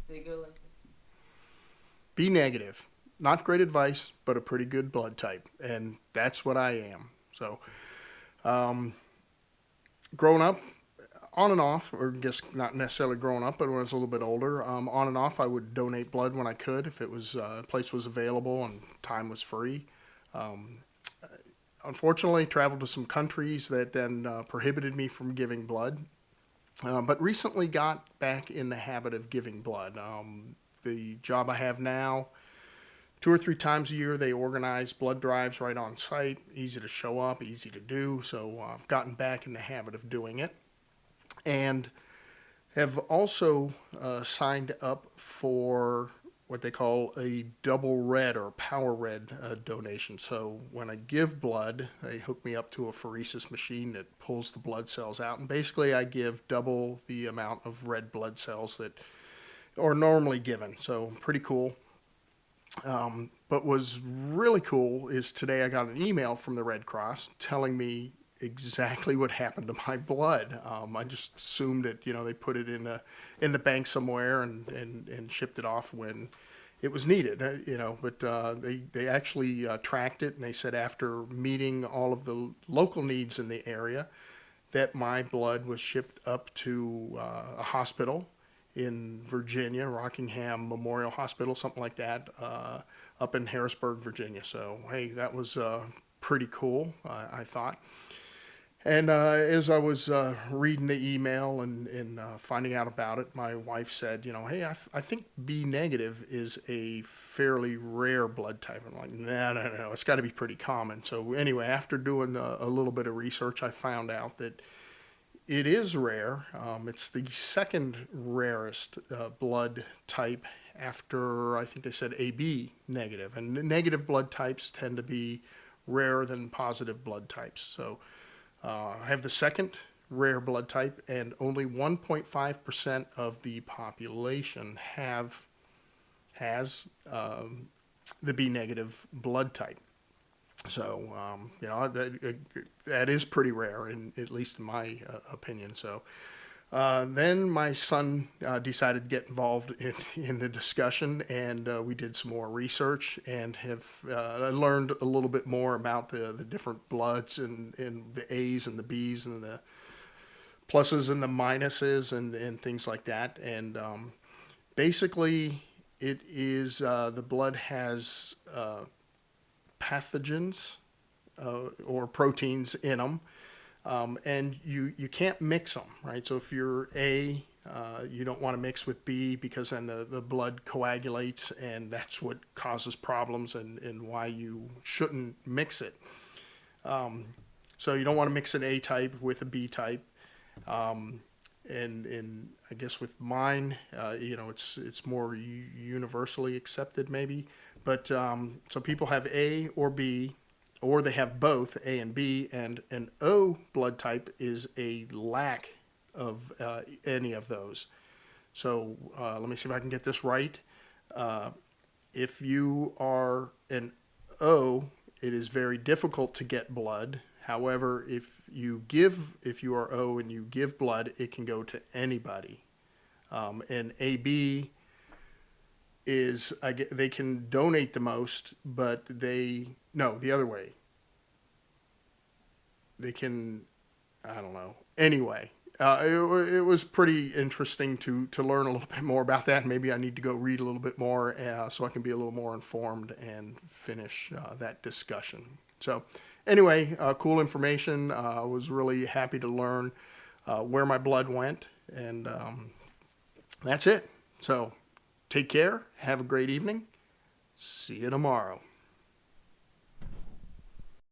They go like B negative. Not great advice, but a pretty good blood type. And that's what I am. So, um, growing up, on and off, or I guess not necessarily growing up, but when I was a little bit older, on and off, I would donate blood when I could if it was place was available and time was free. Um, Unfortunately, traveled to some countries that then prohibited me from giving blood, but recently got back in the habit of giving blood. The job I have now, 2 or 3 times a year, they organize blood drives right on site. Easy to show up, easy to do. So I've gotten back in the habit of doing it, and have also signed up for what they call a double red or power red donation. So when I give blood, they hook me up to a pheresis machine that pulls the blood cells out, and basically I give double the amount of red blood cells that are normally given. So pretty cool. But was really cool is today I got an email from the Red Cross telling me exactly what happened to my blood. I just assumed that they put it in the bank somewhere and shipped it off when it was needed. But they actually tracked it, and they said after meeting all of the local needs in the area, that my blood was shipped up to a hospital in Virginia, Rockingham Memorial Hospital, something like that, up in Harrisburg, Virginia. So, hey, that was pretty cool, I thought. And as I was reading the email and finding out about it, my wife said, hey, I think B negative is a fairly rare blood type. I'm like, no, it's got to be pretty common. So anyway, after doing a little bit of research, I found out that it is rare. It's the second rarest blood type after, I think they said AB negative. And negative blood types tend to be rarer than positive blood types. So I have the second rare blood type, and only 1.5% of the population has the B negative blood type. So that is pretty rare, at least in my opinion. So then my son decided to get involved in the discussion, and we did some more research and have learned a little bit more about the different bloods and the A's and the B's and the pluses and the minuses and things like that. And basically, it is the blood has pathogens or proteins in them, and you can't mix them, right? So if you're A, you don't want to mix with B because then the blood coagulates, and that's what causes problems and why you shouldn't mix it. So you don't want to mix an A type with a B type. And I guess with mine, it's more universally accepted maybe. But so people have A or B, or they have both A and B, and an O blood type is a lack of any of those. So let me see if I can get this right. If you are an O, it is very difficult to get blood. However, if you are O and you give blood, it can go to anybody. And AB is they can donate the most, but the other way. They can, I don't know. Anyway, it was pretty interesting to learn a little bit more about that. Maybe I need to go read a little bit more so I can be a little more informed and finish that discussion. So anyway, cool information. I was really happy to learn where my blood went, and that's it. So take care. Have a great evening. See you tomorrow.